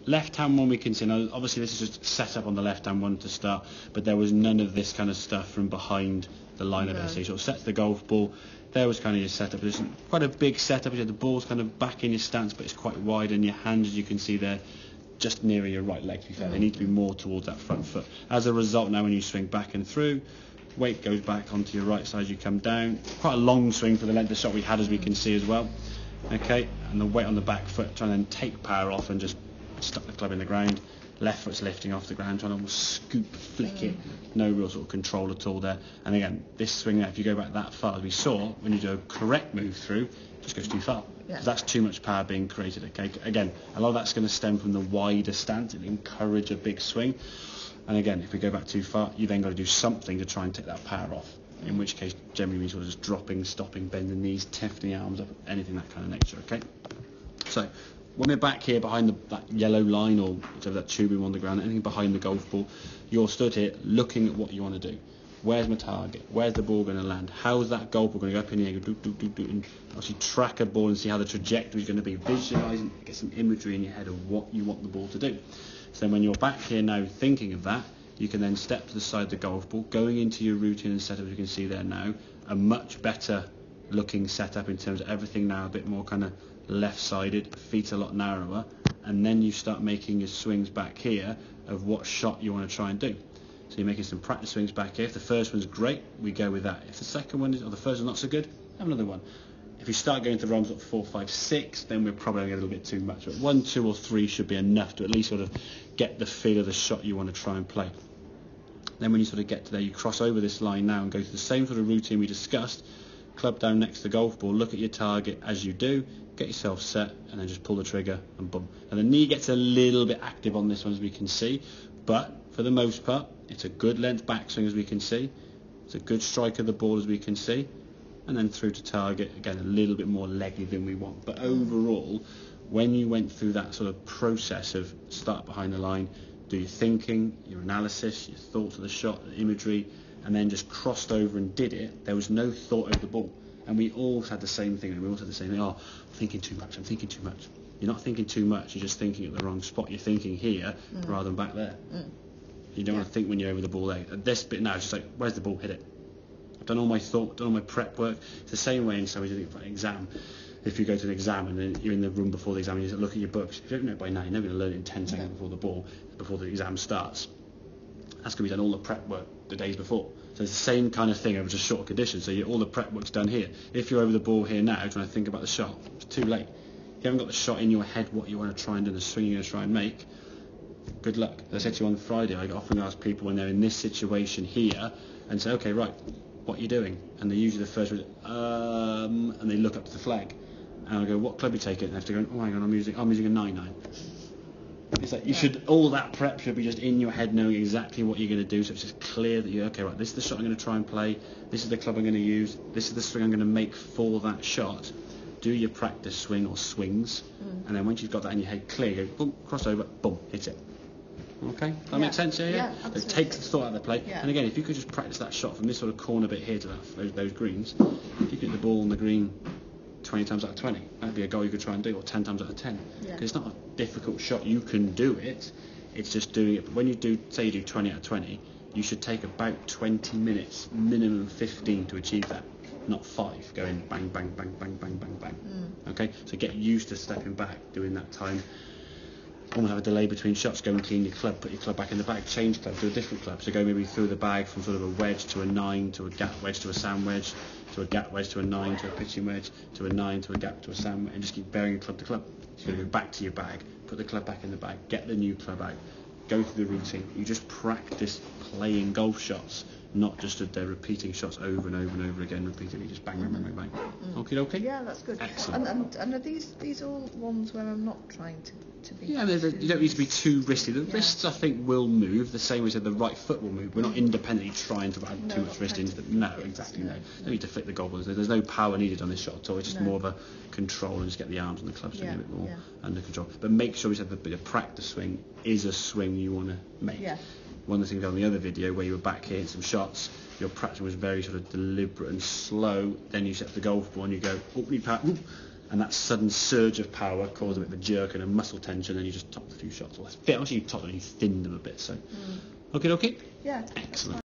Left-hand one we can see, now obviously this is just set up on the left-hand one to start, but there was none of this kind of stuff from behind the line of it. So you sort of set the golf ball, there was kind of your setup. There's quite a big setup, the ball's kind of back in your stance, but it's quite wide, and your hands, as you can see there, just nearer your right leg, to be fair. They need to be more towards that front foot. As a result, now when you swing back and through, weight goes back onto your right side, you come down. Quite a long swing for the length of shot we had, as we can see as well. Okay, and the weight on the back foot, trying to then take power off and just stuck the club in the ground. Left foot's lifting off the ground, trying to almost scoop, flick it. No real sort of control at all there. And again, this swing there, if you go back that far, as we saw, when you do a correct move through, it just goes too far. Yeah. That's too much power being created. Okay, again, a lot of that's going to stem from the wider stance. It'll encourage a big swing. And again, if we go back too far, you then got to do something to try and take that power off. In which case, generally means sort of just dropping, stopping, bending the knees, tiffing the arms up, anything that kind of nature. Okay. So when we're back here behind that yellow line, or whatever, that tubing on the ground, anything behind the golf ball, you're stood here looking at what you want to do. Where's my target? Where's the ball going to land? How's that golf ball going to go up in the air? Go do, do, do, do, and actually track a ball and see how the trajectory is going to be. Visualising, get some imagery in your head of what you want the ball to do. So then when you're back here now thinking of that, you can then step to the side of the golf ball, going into your routine and setup, as you can see there now, a much better looking setup in terms of everything now, a bit more kind of left-sided, feet a lot narrower, and then you start making your swings back here of what shot you want to try and do. So you're making some practice swings back here. If the first one's great, we go with that. If the second one is, or the first one's not so good, have another one. If you start going to runs at 4, 5, 6, then we're probably going to get a little bit too much. But 1, 2 or 3 should be enough to at least sort of get the feel of the shot you want to try and play. Then when you sort of get to there, you cross over this line now and go through the same sort of routine we discussed. Club down next to the golf ball, look at your target as you do, get yourself set, and then just pull the trigger and boom. And the knee gets a little bit active on this one, as we can see, but for the most part, it's a good length backswing, as we can see. It's a good strike of the ball, as we can see. And then through to target, again, a little bit more leggy than we want. But overall, when you went through that sort of process of start behind the line, do your thinking, your analysis, your thoughts of the shot, the imagery, and then just crossed over and did it, there was no thought over the ball. And we all had the same thing, and we all had the same thing, oh, I'm thinking too much. You're not thinking too much, you're just thinking at the wrong spot. You're thinking here rather than back there. You don't want to think when you're over the ball there. At this bit now, it's just like, where's the ball? Hit it. I've done all my thought, done all my prep work. It's the same way in some ways you think for an exam. If you go to an exam and then you're in the room before the exam, and you look at your books. If you don't know it by now, you're never going to learn it in 10 seconds before the exam starts. That's going to be done all the prep work the days before. So it's the same kind of thing over just short conditions. So all the prep work's done here. If you're over the ball here now trying to think about the shot, it's too late. If you haven't got the shot in your head, what you want to try and do, the swing you're going to try and make, good luck. As I said to you on Friday, I often ask people when they're in this situation here and say, okay, right, what are you doing? And they usually the first word, and they look up to the flag. And I go, what club are you taking? And they have to go, oh, hang on, I'm using a 9-9. It's like all that prep should be just in your head, knowing exactly what you're going to do. So it's just clear that you're, okay, right, this is the shot I'm going to try and play. This is the club I'm going to use. This is the swing I'm going to make for that shot. Do your practice swing or swings. And then once you've got that in your head clear, you go, boom, cross over, boom, hit it. Okay, that makes sense here? Yeah, absolutely. So take the thought out of the play. Yeah. And again, if you could just practice that shot from this sort of corner bit here to those greens, if you get the ball on the green 20 times out of 20, that'd be a goal you could try and do, or 10 times out of 10. Because it's not a difficult shot, you can do it, it's just doing it. But when you do, say you do 20 out of 20, you should take about 20 minutes, minimum 15 to achieve that, not 5, going bang, bang, bang, bang, bang, bang, bang. Okay, so get used to stepping back, doing that time. Almost have a delay between shots, go and clean your club, put your club back in the bag, change club, do a different club. So go maybe through the bag from sort of a wedge to a 9, to a gap wedge to a sand wedge, to a gap wedge to a 9, to a pitching wedge, to a 9, to a gap to a sand wedge, and just keep varying club to club. So you're going to go back to your bag, put the club back in the bag, get the new club out, go through the routine. You just practice playing golf shots, not just that they're repeating shots over and over and over again, repeatedly, just bang, bang, bang, bang, bang. Okay? Yeah, that's good. Excellent. And are these all ones where I'm not trying to be... Yeah, you don't need to be too wristy. The wrists, I think, will move the same way as the right foot will move. We're not independently trying to add too much wrist into them. No, exactly, no. No need to flick the gobblers. There's no power needed on this shot at all. It's just more of a control and just get the arms and the clubs a bit more under control. But make sure we said the practice swing is a swing you want to make. Yeah. One of the things on the other video where you were back here in some shots, your practice was very sort of deliberate and slow. Then you set the golf ball and you go, and that sudden surge of power caused a bit of a jerk and a muscle tension, and you just topped a few shots. Actually, you topped them, you thinned them a bit. So, okay. Yeah. Excellent.